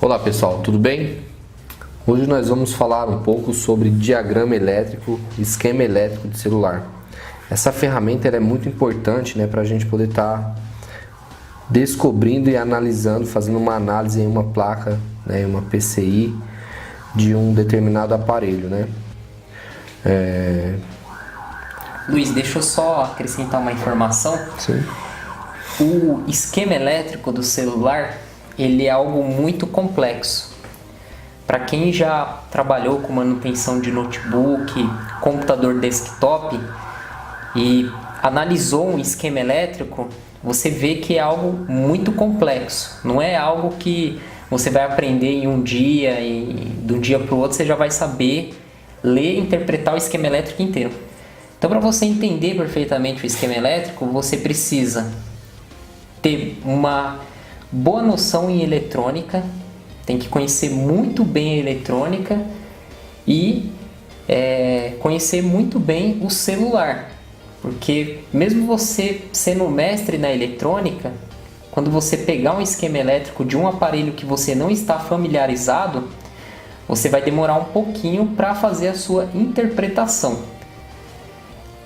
Olá pessoal, tudo bem? Hoje nós vamos falar um pouco sobre diagrama elétrico, esquema elétrico de celular. Essa ferramenta é muito importante, para a gente poder estar descobrindo e analisando, fazendo uma análise em uma placa, uma PCI de um determinado aparelho. Luiz, deixa eu só acrescentar uma informação. Sim. O esquema elétrico do celular, ele é algo muito complexo. Para quem já trabalhou com manutenção de notebook, computador desktop e analisou um esquema elétrico, você vê que é algo muito complexo. Não é algo que você vai aprender em um dia e de um dia para o outro você já vai saber ler e interpretar o esquema elétrico inteiro. Então, para você entender perfeitamente o esquema elétrico, você precisa ter uma boa noção em eletrônica, tem que conhecer muito bem a eletrônica e conhecer muito bem o celular, porque mesmo você sendo mestre na eletrônica, quando você pegar um esquema elétrico de um aparelho que você não está familiarizado, você vai demorar um pouquinho para fazer a sua interpretação.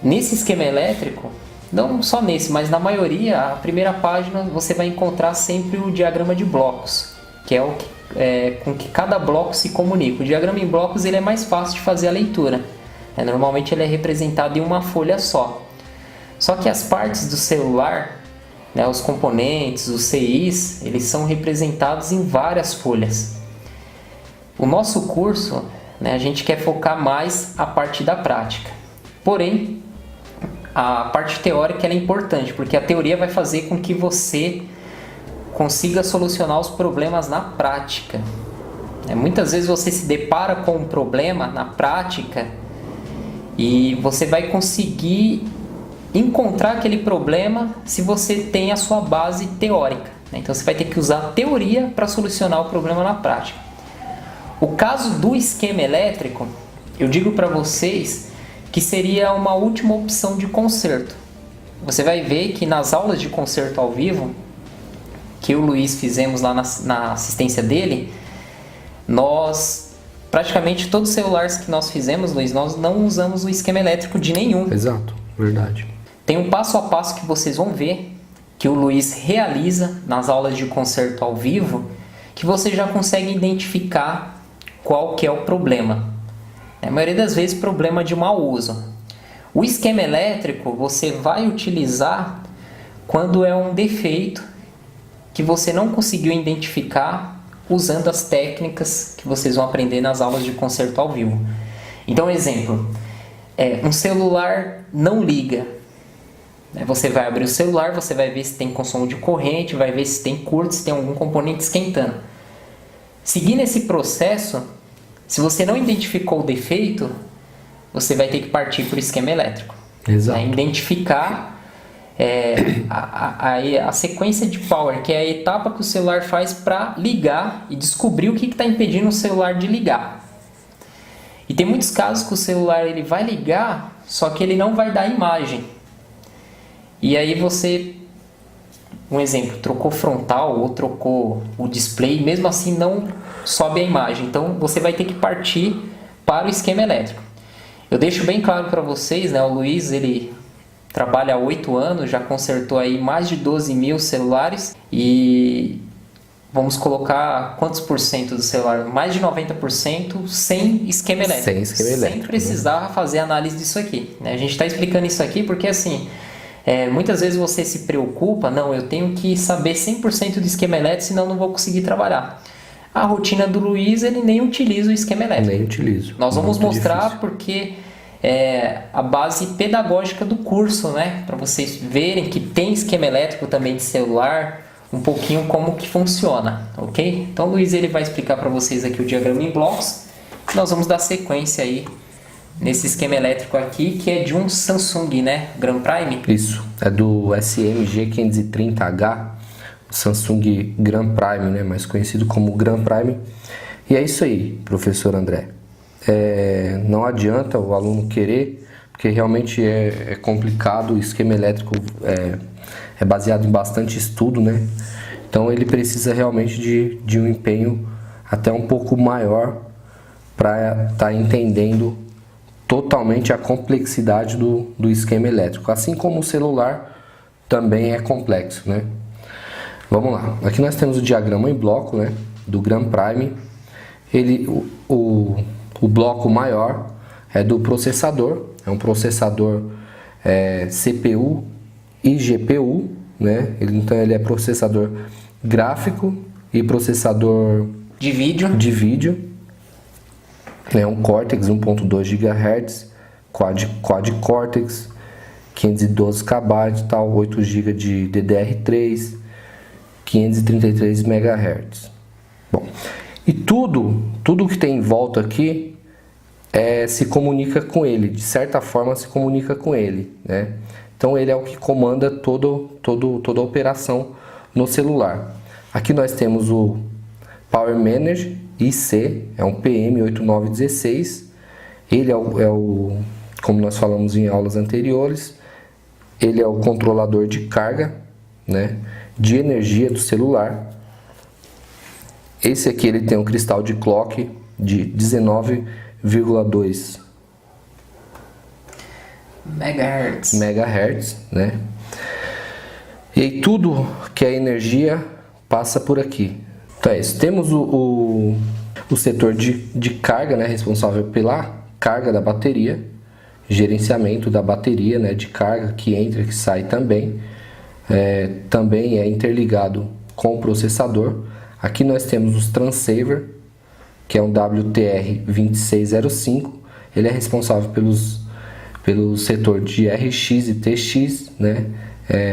Nesse esquema elétrico, não só nesse, mas na maioria, a primeira página você vai encontrar sempre o diagrama de blocos, que é com que cada bloco se comunica. O diagrama em blocos ele é mais fácil de fazer a leitura. Normalmente ele é representado em uma folha só. Só que as partes do celular, os componentes, os CIs, eles são representados em várias folhas. O nosso curso, a gente quer focar mais a parte da prática. Porém, a parte teórica é importante, porque a teoria vai fazer com que você consiga solucionar os problemas na prática. Muitas vezes você se depara com um problema na prática e você vai conseguir encontrar aquele problema se você tem a sua base teórica. Então você vai ter que usar a teoria para solucionar o problema na prática. O caso do esquema elétrico, eu digo para vocês que seria uma última opção de conserto. Você vai ver que nas aulas de conserto ao vivo, que o Luiz fizemos lá na assistência dele, praticamente todos os celulares que nós fizemos, Luiz, nós não usamos o esquema elétrico de nenhum. Exato, verdade. Tem um passo a passo que vocês vão ver, que o Luiz realiza nas aulas de conserto ao vivo, que você já consegue identificar qual que é o problema. A maioria das vezes, problema de mau uso. O esquema elétrico você vai utilizar quando é um defeito que você não conseguiu identificar usando as técnicas que vocês vão aprender nas aulas de conserto ao vivo. Então, exemplo, um celular não liga. Você vai abrir o celular, você vai ver se tem consumo de corrente, vai ver se tem curto, se tem algum componente esquentando. Seguindo esse processo, se você não identificou o defeito, você vai ter que partir para o esquema elétrico. Exato. Identificar a sequência de power, que é a etapa que o celular faz para ligar e descobrir o que está impedindo o celular de ligar. E tem muitos casos que o celular ele vai ligar, só que ele não vai dar imagem. E aí você, um exemplo, trocou frontal ou trocou o display, mesmo assim não sobe a imagem. Então você vai ter que partir para o esquema elétrico. Eu deixo bem claro para vocês, o Luiz ele trabalha há 8 anos, já consertou aí mais de 12 mil celulares e vamos colocar quantos por cento do celular? Mais de 90% sem esquema elétrico. Sem esquema elétrico. Sem precisar fazer análise disso aqui. A gente está explicando isso aqui porque assim, muitas vezes você se preocupa, eu tenho que saber 100% do esquema elétrico, senão não vou conseguir trabalhar. A rotina do Luiz, ele nem utiliza o esquema elétrico. Nem utilizo. Nós vamos mostrar difícil. Porque a base pedagógica do curso, para vocês verem que tem esquema elétrico também de celular, um pouquinho como que funciona, ok? Então o Luiz ele vai explicar para vocês aqui o diagrama em blocos. Nós vamos dar sequência aí nesse esquema elétrico aqui, que é de um Samsung, Grand Prime. Isso, é do SMG530H, o Samsung Grand Prime, mais conhecido como Grand Prime. E é isso aí, professor André. Não adianta o aluno querer, porque realmente é complicado, o esquema elétrico é baseado em bastante estudo, Então ele precisa realmente de um empenho até um pouco maior para estar entendendo totalmente a complexidade do esquema elétrico. Assim como o celular também é complexo, né? Vamos lá. Aqui nós temos o diagrama em bloco, né, do Grand Prime. O bloco maior é do processador. É um processador CPU e GPU, né? Então ele é processador gráfico e processador de vídeo. É um Cortex 1.2 GHz, Quad-Cortex, 512 KB, tal, 8 GB de DDR3, 533 MHz. Bom, e tudo que tem em volta aqui se comunica com ele, de certa forma se comunica com ele, né? Então ele é o que comanda toda a operação no celular. Aqui nós temos o Power Manager IC, é um PM8916. Ele é o, como nós falamos em aulas anteriores, ele é o controlador de carga, né, de energia do celular. Esse aqui ele tem um cristal de clock de 19,2 megahertz, né? E aí tudo que é energia passa por aqui. Então é isso. Temos o setor de carga, né, responsável pela carga da bateria, gerenciamento da bateria, né, de carga que entra e que sai também. Também é interligado com o processador. Aqui nós temos os transceiver, que é um WTR2605. Ele é responsável pelo setor de RX e TX, né?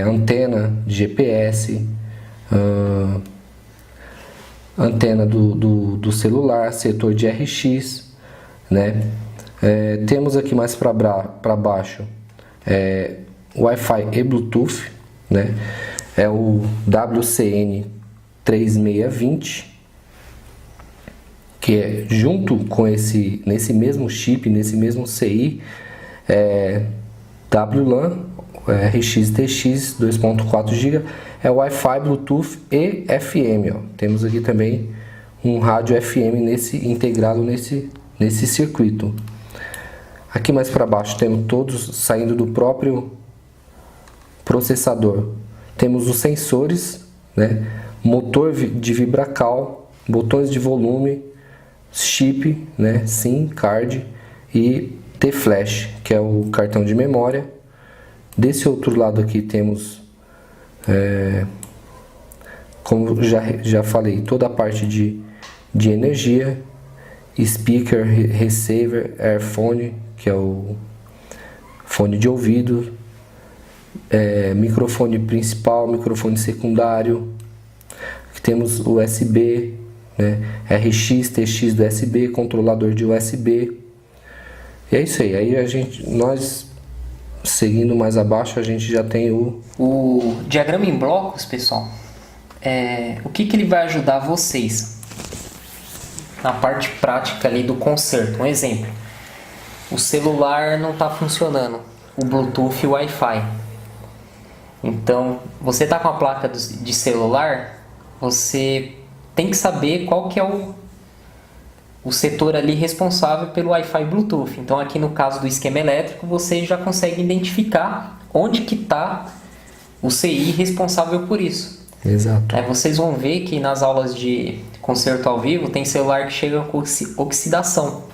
Antena de GPS, antena do celular, setor de RX, né? Temos aqui mais para baixo Wi-Fi e Bluetooth, né? É o WCN3620, que é junto com nesse mesmo chip, nesse mesmo CI, WLAN, RX-TX 2.4 GB, é Wi-Fi, Bluetooth e FM. Ó. Temos aqui também um rádio FM integrado nesse circuito. Aqui mais para baixo temos todos saindo do próprio processador. Temos os sensores, né? Motor de vibracal, botões de volume, chip, né? SIM, card e T-Flash, que é o cartão de memória. Desse outro lado aqui temos, como já falei, toda a parte de energia, speaker, receiver, earphone, que é o fone de ouvido, microfone principal, microfone secundário. Aqui temos USB, né? RX, TX do USB, controlador de USB. E é isso aí. Aí nós seguindo mais abaixo, a gente já tem o diagrama em blocos, pessoal. O que ele vai ajudar vocês na parte prática ali do conserto? Um exemplo: o celular não está funcionando, o Bluetooth e o Wi-Fi. Então, você está com a placa de celular, você tem que saber qual que é o setor ali responsável pelo Wi-Fi e Bluetooth. Então aqui no caso do esquema elétrico, você já consegue identificar onde que está o CI responsável por isso. Exato. Vocês vão ver que nas aulas de conserto ao vivo tem celular que chega com oxidação.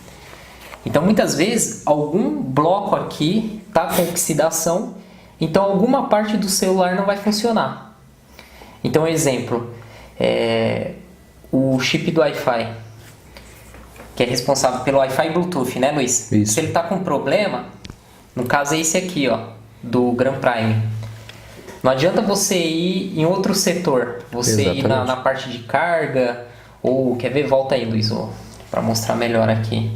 Então muitas vezes algum bloco aqui está com oxidação, então alguma parte do celular não vai funcionar. Então exemplo, o chip do Wi-Fi, que é responsável pelo Wi-Fi e Bluetooth, né, Luiz? Isso. Se ele está com problema, no caso é esse aqui, ó, do Grand Prime. Não adianta você ir em outro setor, você Exatamente. ir na parte de carga, ou quer ver? Volta aí, Luiz, para mostrar melhor aqui.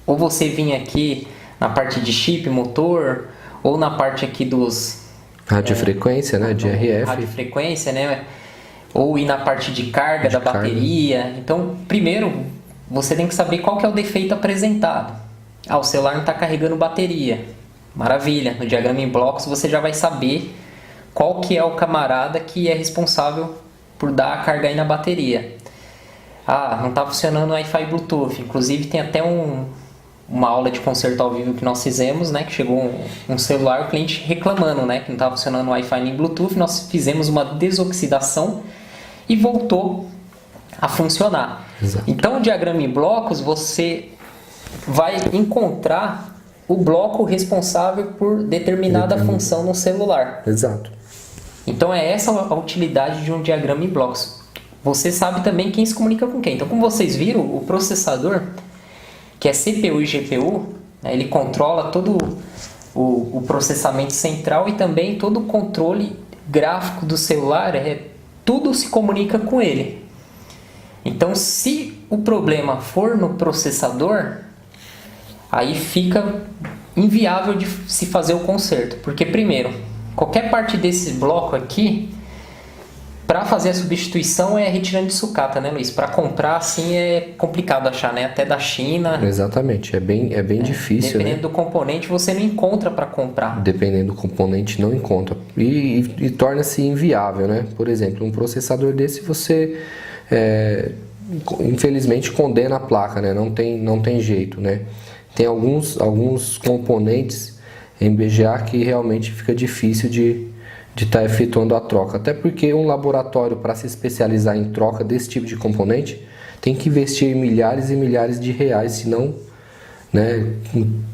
Ou você vir aqui na parte de chip, motor, ou na parte aqui dos... radiofrequência, né, de RF. Radiofrequência, né? Ou ir na parte de carga da bateria. Então, primeiro, você tem que saber qual que é o defeito apresentado. O celular não está carregando bateria. Maravilha, no diagrama em blocos você já vai saber qual que é o camarada que é responsável por dar a carga aí na bateria. não está funcionando o Wi-Fi Bluetooth. Inclusive tem até uma aula de conserto ao vivo que nós fizemos, né? Que chegou um celular, o cliente reclamando, né? Que não estava funcionando o Wi-Fi nem Bluetooth. Nós fizemos uma desoxidação e voltou a funcionar. Exato. Então, o diagrama em blocos, você vai encontrar o bloco responsável por determinada função no celular. Exato. Então, é essa a utilidade de um diagrama em blocos. Você sabe também quem se comunica com quem. Então, como vocês viram, o processador, que é CPU e GPU, né, ele controla todo o processamento central e também todo o controle gráfico do celular, tudo se comunica com ele. Então, se o problema for no processador, aí fica inviável de se fazer o conserto. Porque, primeiro, qualquer parte desse bloco aqui, para fazer a substituição é retirando de sucata, né, Luiz? Para comprar, assim, é complicado achar, né? Até da China. Exatamente, é bem difícil, Dependendo né? do componente, você não encontra para comprar. Dependendo do componente, não encontra. E torna-se inviável, né? Por exemplo, um processador desse você, infelizmente, condena a placa, né? Não tem jeito, né? Tem alguns componentes em BGA que realmente fica difícil de estar efetuando a troca. Até porque um laboratório, para se especializar em troca desse tipo de componente, tem que investir milhares e milhares de reais, senão, né,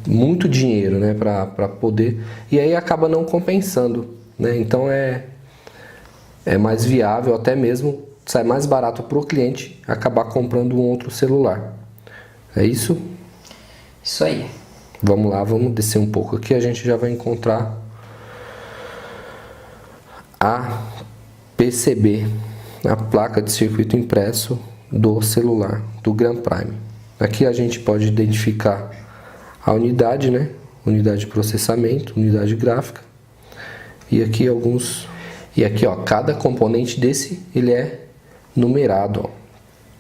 muito dinheiro, né, para poder... E aí acaba não compensando, né? Então é mais viável, até mesmo sai mais barato para o cliente acabar comprando um outro celular. É isso? Isso aí. Vamos lá, vamos descer um pouco aqui, a gente já vai encontrar a PCB, a placa de circuito impresso do celular, do Grand Prime. Aqui a gente pode identificar a unidade, né? Unidade de processamento, unidade gráfica. E aqui ó, cada componente desse, ele é numerado, ó.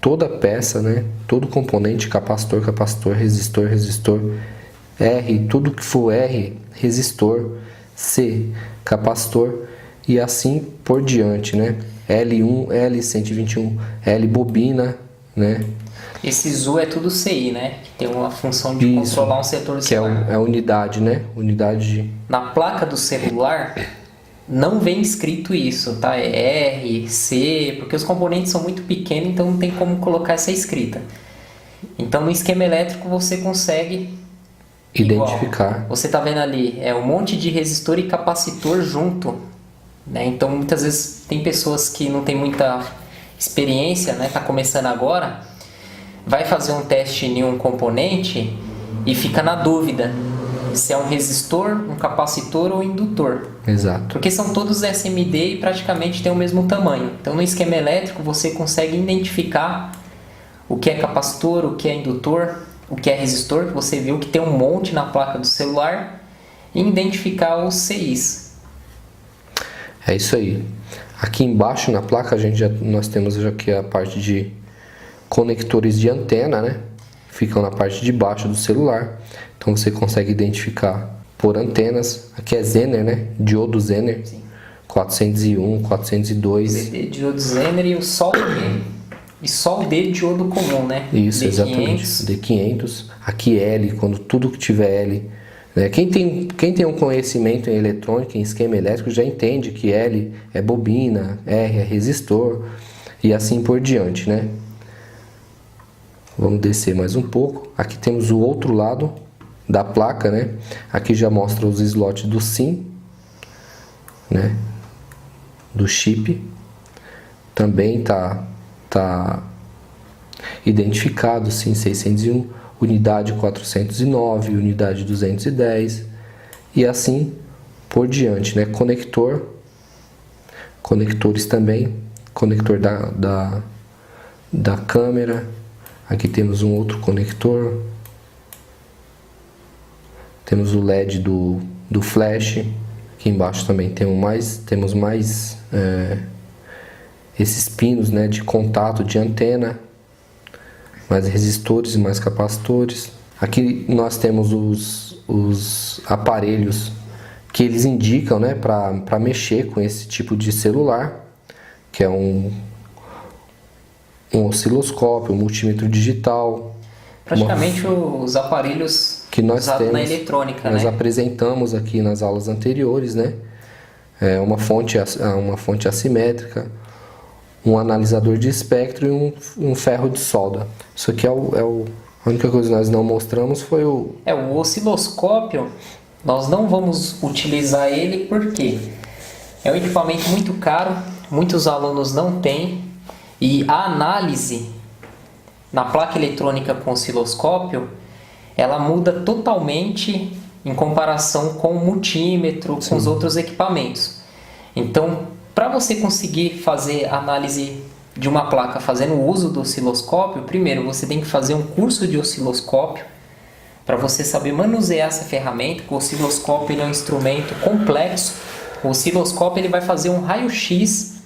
Toda peça, né? Todo componente, capacitor, resistor, R, tudo que for R, resistor, C, capacitor, e assim por diante, né? L1, L121, L bobina, né? Esse ZU é tudo CI, né? Que tem uma função de controlar um setor do celular. Que é a unidade, né? Unidade de... Na placa do celular não vem escrito isso, tá? É R, C, porque os componentes são muito pequenos, então não tem como colocar essa escrita. Então no esquema elétrico você consegue identificar. Igual, você tá vendo ali, é um monte de resistor e capacitor junto, né? Então muitas vezes tem pessoas que não tem muita experiência, né? Tá começando agora, vai fazer um teste em um componente e fica na dúvida se é um resistor, um capacitor ou indutor. Exato. Porque são todos SMD e praticamente têm o mesmo tamanho. Então no esquema elétrico você consegue identificar o que é capacitor, o que é indutor, o que é resistor, que você viu que tem um monte na placa do celular, e identificar os CIs. É isso aí. Aqui embaixo na placa nós temos aqui a parte de conectores de antena, né? Ficam na parte de baixo do celular. Então você consegue identificar por antenas. Aqui é Zener, né? Diodo Zener. Sim. 401, 402. CD diodo Zener e o Sol D. E Sol D diodo comum, né? Isso, D500. exatamente. D500. Aqui L, quando tudo que tiver L. Né? Quem tem um conhecimento em eletrônica, em esquema elétrico, já entende que L é bobina, R é resistor e assim por diante, né? Vamos descer mais um pouco. Aqui temos o outro lado da placa, né? Aqui já mostra os slots do SIM, né? Do chip. Também tá identificado SIM 601, unidade 409, unidade 210 e assim por diante, né? Conectores também, conector da câmera. Aqui temos um outro conector. Temos o LED do flash. Aqui embaixo também temos mais esses pinos, né, de contato de antena. Mais resistores e mais capacitores. Aqui nós temos os aparelhos que eles indicam, né, para mexer com esse tipo de celular, que é um osciloscópio, um multímetro digital. Praticamente os aparelhos que nós usados temos, na eletrônica, nós né? apresentamos aqui nas aulas anteriores, né? Uma fonte assimétrica, um analisador de espectro e um ferro de solda. Isso aqui a única coisa que nós não mostramos foi o osciloscópio. Nós não vamos utilizar ele porque é um equipamento muito caro, muitos alunos não têm, e a análise na placa eletrônica com osciloscópio, ela muda totalmente em comparação com o multímetro, com os outros equipamentos. Então, para você conseguir fazer análise de uma placa fazendo uso do osciloscópio, primeiro você tem que fazer um curso de osciloscópio para você saber manusear essa ferramenta. O osciloscópio ele é um instrumento complexo. O osciloscópio ele vai fazer um raio-x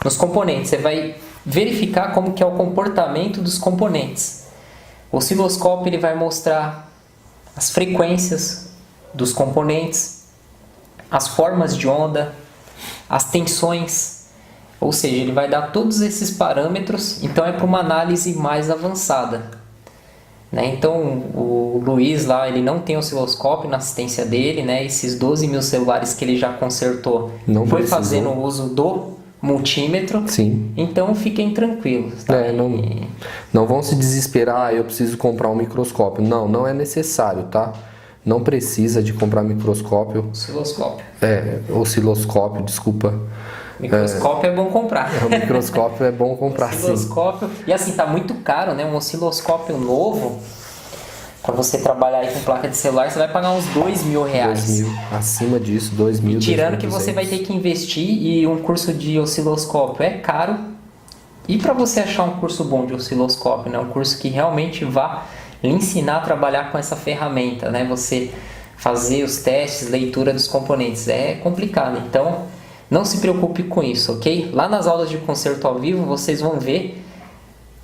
nos componentes. Você vai verificar como que é o comportamento dos componentes. O osciloscópio ele vai mostrar as frequências dos componentes, as formas de onda, as tensões, ou seja, ele vai dar todos esses parâmetros. Então é para uma análise mais avançada, né? Então o Luiz lá, ele não tem osciloscópio na assistência dele, né? Esses 12 mil celulares que ele já consertou não foi precisou. fazendo uso do multímetro. Sim. Então fiquem tranquilos, tá? Não vão se desesperar, eu preciso comprar um microscópio. Não é necessário, tá? Não precisa de comprar microscópio. Osciloscópio, desculpa. Microscópio é bom comprar. O microscópio é bom comprar, osciloscópio, sim. E assim, tá muito caro, né? Um osciloscópio novo, para você trabalhar aí com placa de celular, você vai pagar uns R$2.000. 2.000, acima disso, 2.000. E tirando que você vai ter que investir, e um curso de osciloscópio é caro. E para você achar um curso bom de osciloscópio, né? Um curso que realmente vá lhe ensinar a trabalhar com essa ferramenta, né? Você fazer os testes, leitura dos componentes, é complicado. Então, não se preocupe com isso, ok? Lá nas aulas de conserto ao vivo, vocês vão ver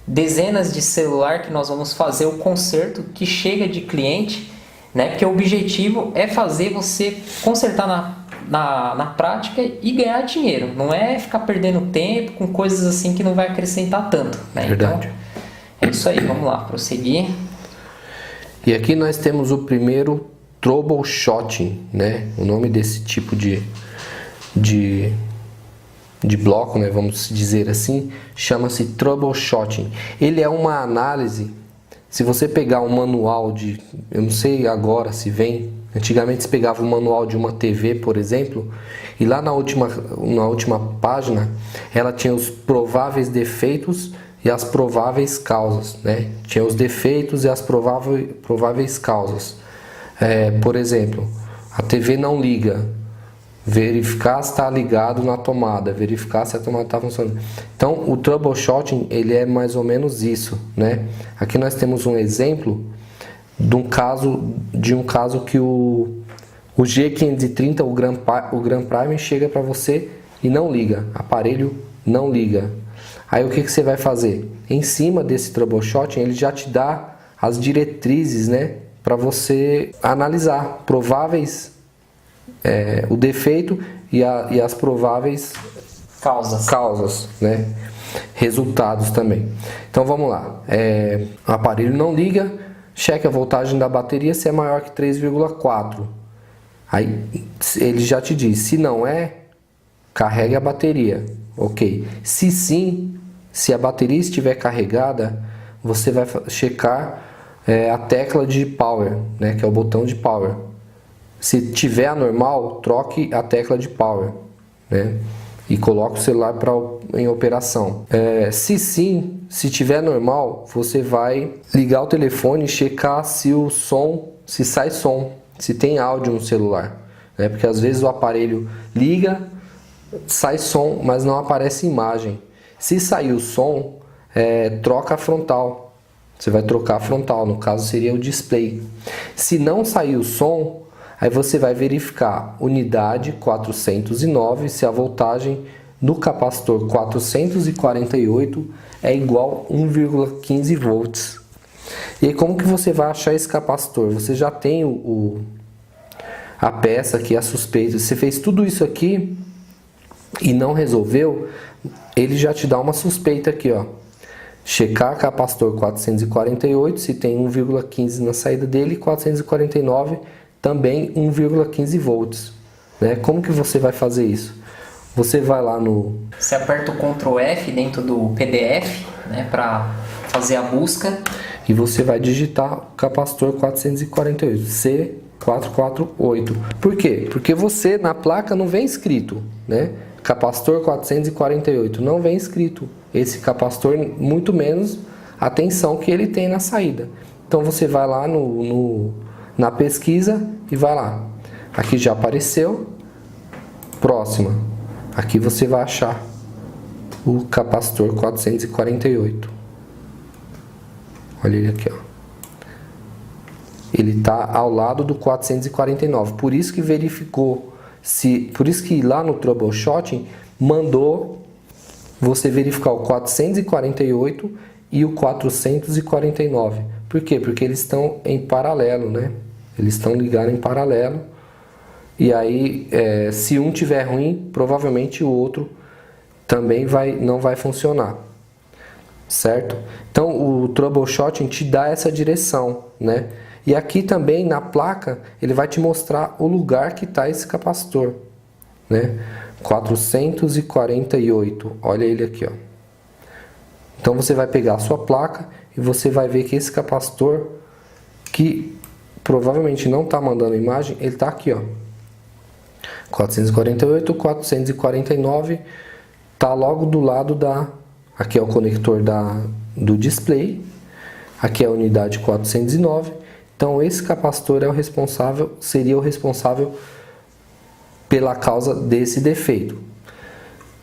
dezenas de celular que nós vamos fazer o conserto que chega de cliente, né? Porque o objetivo é fazer você consertar na prática e ganhar dinheiro. Não é ficar perdendo tempo com coisas assim que não vai acrescentar tanto, né? Verdade. Então, é isso aí, vamos lá, prosseguir. E aqui nós temos o primeiro troubleshooting, né? O nome desse tipo de bloco, né, vamos dizer assim, chama-se troubleshooting. Ele é uma análise. Se você pegar um manual eu não sei agora se vem, antigamente se pegava um manual de uma TV, por exemplo, e lá na última página ela tinha os prováveis defeitos e as prováveis causas, né? Tinha os defeitos e as prováveis causas. Por exemplo, a TV não liga. Verificar se está ligado na tomada, verificar se a tomada está funcionando. Então, o troubleshooting, ele é mais ou menos isso, né? Aqui nós temos um exemplo de um caso que o G530, o Grand Prime, chega para você e não liga, aparelho não liga. Aí o que você vai fazer? Em cima desse troubleshooting, ele já te dá as diretrizes, né? Para você analisar prováveis o defeito e as prováveis causas, né? Resultados também. Então vamos lá. O aparelho não liga, cheque a voltagem da bateria se é maior que 3,4. Aí ele já te diz, se não é, carregue a bateria. Ok. Se sim, se a bateria estiver carregada, você vai checar a tecla de power, né? Que é o botão de power. Se tiver anormal, troque a tecla de power, né? E coloque o celular em operação. Se tiver normal, você vai ligar o telefone e checar se sai som, se tem áudio no celular, né? Porque às vezes o aparelho liga, sai som, mas não aparece imagem. Se sair o som, troca a frontal. Você vai trocar a frontal, no caso seria o display. Se não sair o som, aí você vai verificar unidade 409 se a voltagem no capacitor 448 é igual a 1,15 volts. E aí como que você vai achar esse capacitor? Você já tem a peça aqui, a suspeita. Você fez tudo isso aqui e não resolveu, ele já te dá uma suspeita aqui, ó. checar capacitor 448, se tem 1,15 na saída dele, 449 também 1,15 volts. Né? Como que você vai fazer isso? Você vai lá no... Você aperta o Ctrl F dentro do PDF, né, para fazer a busca. E você vai digitar o capacitor 448, C448. Por quê? Porque você na placa não vem escrito, né? Capacitor 448, não vem escrito esse capacitor, muito menos a tensão que ele tem na saída. Então você vai lá na pesquisa e vai lá. Aqui já apareceu. Próxima. Aqui você vai achar o capacitor 448. Olha ele aqui, ó. Ele está ao lado do 449. Por isso que verificou, por isso que lá no troubleshooting mandou você verificar o 448 e o 449. Por quê? Porque eles estão em paralelo, né? Eles estão ligados em paralelo. E aí, se um tiver ruim, provavelmente o outro também não vai funcionar. Certo? Então, o troubleshooting te dá essa direção, né? E aqui também na placa, ele vai te mostrar o lugar que está esse capacitor, né? 448, olha ele aqui, ó. Então, você vai pegar a sua placa e você vai ver que esse capacitor, que provavelmente não está mandando imagem, ele está aqui, ó. 448, 449, tá logo do lado da... Aqui é o conector do display, aqui é a unidade 409. Então esse capacitor é seria o responsável pela causa desse defeito.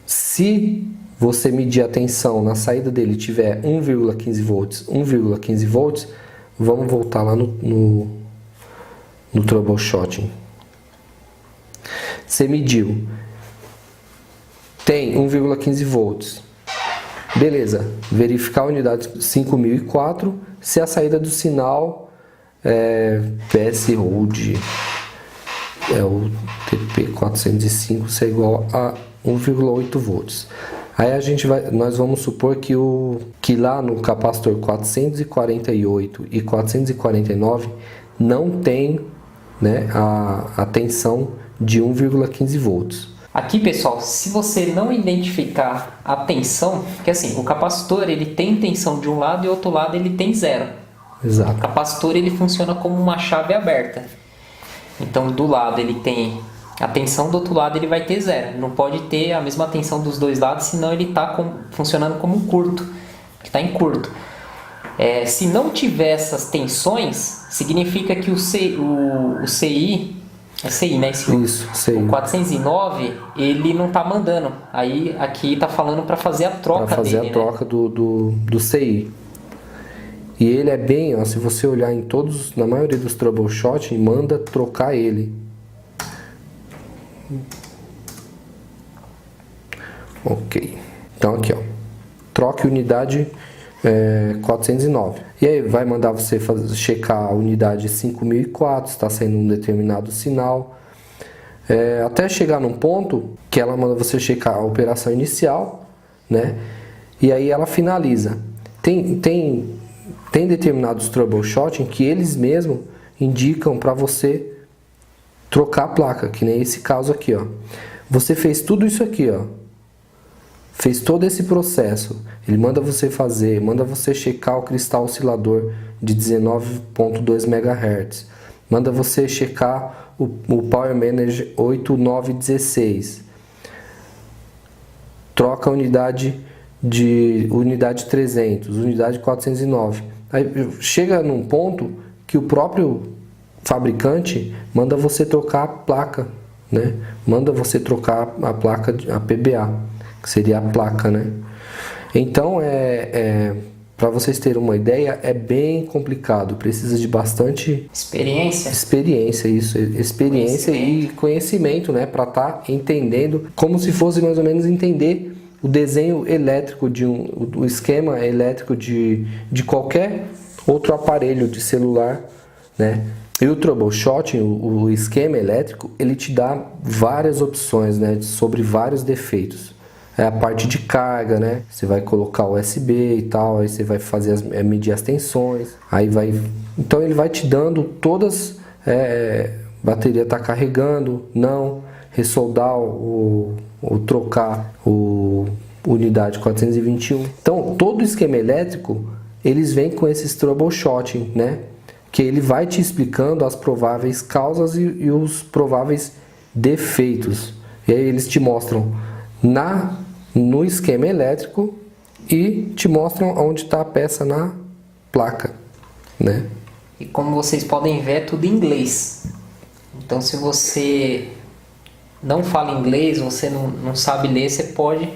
Se você medir a tensão na saída dele tiver 1,15 volts, 1,15 volts, vamos voltar lá no troubleshooting. Você mediu, tem 1,15 volts, beleza, verificar a unidade 5004, se a saída do sinal PS Hold, o TP405, se é igual a 1,8 volts. Aí nós vamos supor que lá no capacitor 448 e 449 não tem, né, a tensão de 1,15 volts. Aqui, pessoal, se você não identificar a tensão, porque assim, o capacitor ele tem tensão de um lado e outro lado ele tem zero. Exato. O capacitor ele funciona como uma chave aberta. Então, do lado ele tem a tensão, do outro lado ele vai ter zero. Não pode ter a mesma tensão dos dois lados, senão ele está funcionando como um curto, que está em curto. Se não tiver essas tensões, significa que o CI, é CI, né? Isso, CI. O 409, ele não tá mandando. Aí aqui tá falando para fazer a troca dele, para fazer a troca, né, do CI. E ele é bem, ó, se você olhar na maioria dos troubleshooting, manda trocar ele. Ok. Então aqui, ó. Troque unidade 409. E aí vai mandar você checar a unidade 5004, está saindo um determinado sinal. Até chegar num ponto que ela manda você checar a operação inicial, né? E aí ela finaliza. Tem determinados troubleshooting que eles mesmos indicam para você trocar a placa, que nem esse caso aqui, ó. Você fez tudo isso aqui, ó. Fez todo esse processo, ele manda você checar o cristal oscilador de 19.2 MHz, manda você checar o Power Manager 8916, troca a unidade 300, unidade 409. Aí chega num ponto que o próprio fabricante manda você trocar a placa, né? Manda você trocar a placa, a PBA, que seria a placa, né? Então, para vocês terem uma ideia, é bem complicado, precisa de bastante experiência e conhecimento, né, para estar entendendo, como se fosse mais ou menos entender o desenho elétrico o esquema elétrico de qualquer outro aparelho de celular, né? E o troubleshooting, o esquema elétrico, ele te dá várias opções, né, sobre vários defeitos, é a parte de carga, né? Você vai colocar o USB e tal, aí você vai fazer medir as tensões, aí vai... Então ele vai te dando todas... bateria está carregando, não, ressoldar ou trocar o unidade 421. Então todo o esquema elétrico, eles vêm com esses troubleshooting, né? Que ele vai te explicando as prováveis causas e os prováveis defeitos. E aí eles te mostram no esquema elétrico e te mostram onde está a peça na placa, né? E como vocês podem ver, é tudo em inglês. Então, se você não fala inglês, você não sabe ler, você pode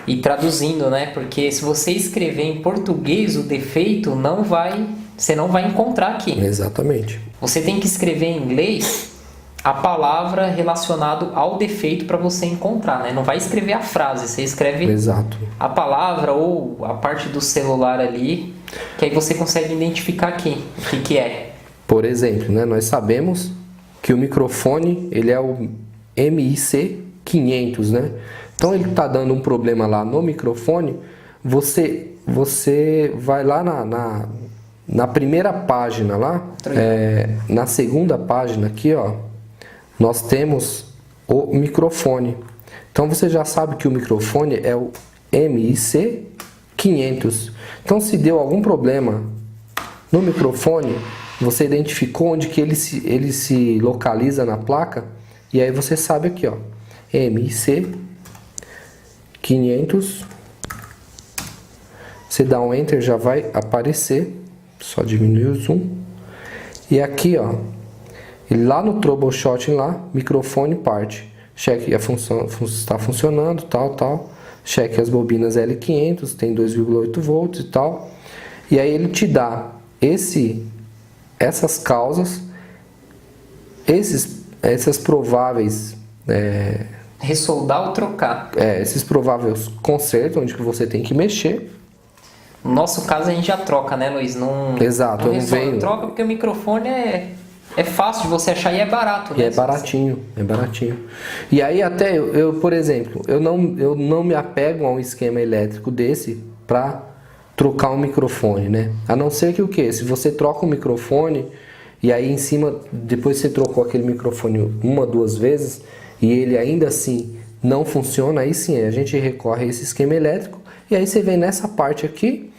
ir traduzindo, né? Porque se você escrever em português o defeito, você não vai encontrar aqui. Exatamente. Você tem que escrever em inglês a palavra relacionada ao defeito para você encontrar, né? Não vai escrever a frase, você escreve Exato. a palavra ou a parte do celular ali, que aí você consegue identificar aqui o que é. Por exemplo, né, nós sabemos que o microfone ele é o MIC500, né? Então ele está dando um problema lá no microfone, você vai lá na primeira página lá, na segunda página aqui, ó, nós temos o microfone. Então você já sabe que o microfone é o MIC500. Então se deu algum problema no microfone, você identificou onde que ele se localiza na placa, e aí você sabe aqui, ó, MIC500. Você dá um Enter, já vai aparecer, só diminuir o zoom. E aqui, ó, lá no troubleshooting lá, microfone parte. Cheque a função está funcionando, tal. Cheque as bobinas L500, tem 2,8 volts e tal. E aí ele te dá essas causas, essas prováveis... ressoldar ou trocar. Esses prováveis consertos, onde que você tem que mexer. No nosso caso a gente já troca, né, Luiz? Exato, eu não venho... Troca porque o microfone é fácil de você achar e é barato, né? E é baratinho. E aí até eu, por exemplo, eu não me apego a um esquema elétrico desse para trocar um microfone, né? A não ser que o quê? Se você troca um microfone e aí em cima, depois você trocou aquele microfone 1, 2 vezes e ele ainda assim não funciona, aí sim a gente recorre a esse esquema elétrico e aí você vem nessa parte aqui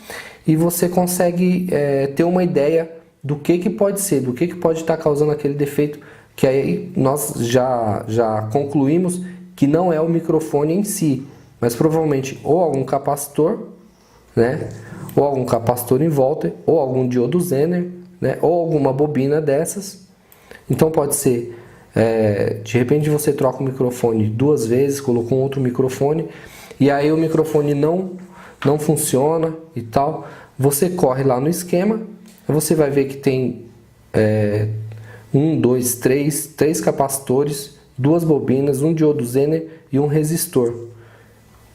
e você consegue ter uma ideia do que pode ser, do que pode estar causando aquele defeito, que aí nós já concluímos que não é o microfone em si, mas provavelmente ou algum capacitor, né, ou algum capacitor inverter, ou algum diodo Zener, né, ou alguma bobina dessas. Então pode ser, de repente você troca o microfone 2 vezes, colocou um outro microfone, e aí o microfone não funciona e tal, você corre lá no esquema, você vai ver que tem 3 capacitores, 2 bobinas, um diodo Zener e um resistor,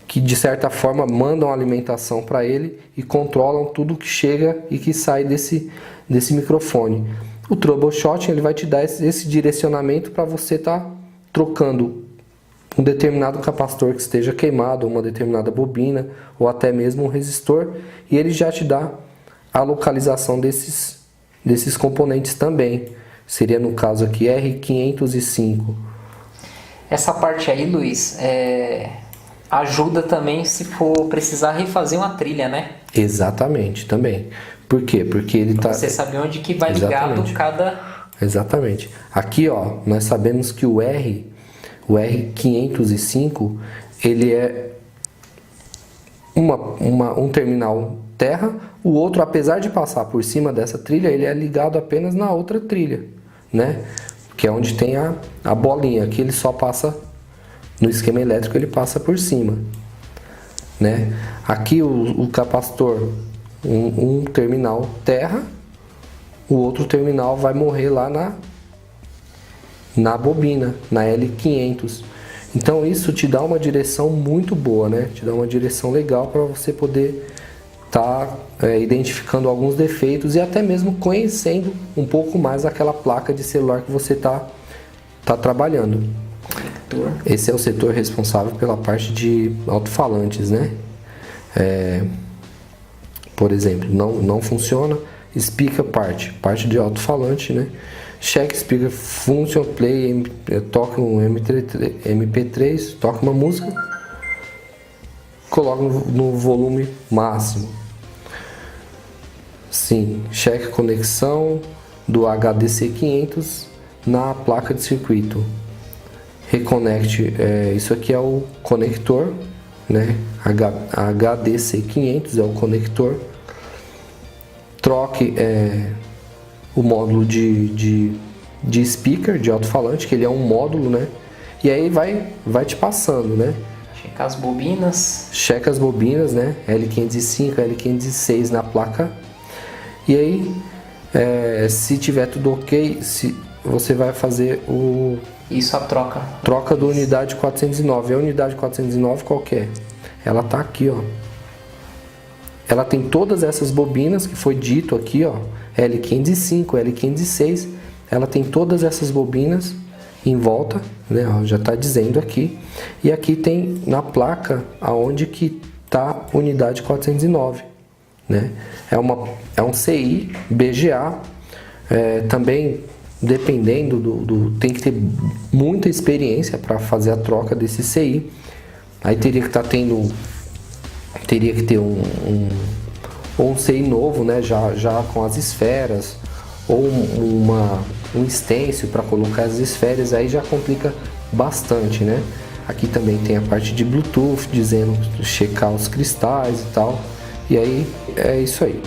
que de certa forma mandam alimentação para ele e controlam tudo que chega e que sai desse microfone. O troubleshooting ele vai te dar esse direcionamento para você estar trocando um determinado capacitor que esteja queimado, uma determinada bobina ou até mesmo um resistor, e ele já te dá a localização desses componentes também. Seria no caso aqui R505. Essa parte aí, Luiz, ajuda também se for precisar refazer uma trilha, né? Exatamente, também. Por quê? Porque ele tá... Você sabe onde que vai ligado cada... Exatamente. Aqui, ó, nós sabemos que o R505, ele é um terminal terra, o outro, apesar de passar por cima dessa trilha, ele é ligado apenas na outra trilha, né? Que é onde tem a bolinha, aqui ele só passa, no esquema elétrico ele passa por cima, né? Aqui o capacitor, um terminal terra, o outro terminal vai morrer lá na bobina, na L500. Então isso te dá uma direção muito boa, né? Te dá uma direção legal para você poder identificando alguns defeitos e até mesmo conhecendo um pouco mais aquela placa de celular que você tá trabalhando. Conector. Esse é o setor responsável pela parte de alto-falantes, né? Por exemplo, não funciona, speaker parte de alto-falante, né? Check speaker function, play, toca um MP3, toca uma música, coloca no volume máximo. Sim, check conexão do HDC500 na placa de circuito. Reconecte, isso aqui é o conector, né? HDC500 é o conector. Troque o módulo de speaker, de alto-falante, que ele é um módulo, né? E aí vai te passando, né? Checar as bobinas. Checa as bobinas, né? L505, L506 na placa. E aí, se tiver tudo ok, você vai fazer Isso, a troca. Troca da unidade 409. A unidade 409 qual que é? Ela tá aqui, ó. Ela tem todas essas bobinas que foi dito aqui, ó. L505, L506. Ela tem todas essas bobinas em volta, né? Ó, já está dizendo aqui. E aqui tem na placa aonde que tá a unidade 409, né? É um CI BGA. Também dependendo tem que ter muita experiência para fazer a troca desse CI. Aí teria que ter um CI novo, né? Já com as esferas, ou um stencil para colocar as esferas. Aí já complica bastante, né? Aqui também tem a parte de Bluetooth dizendo checar os cristais e tal. E aí é isso aí.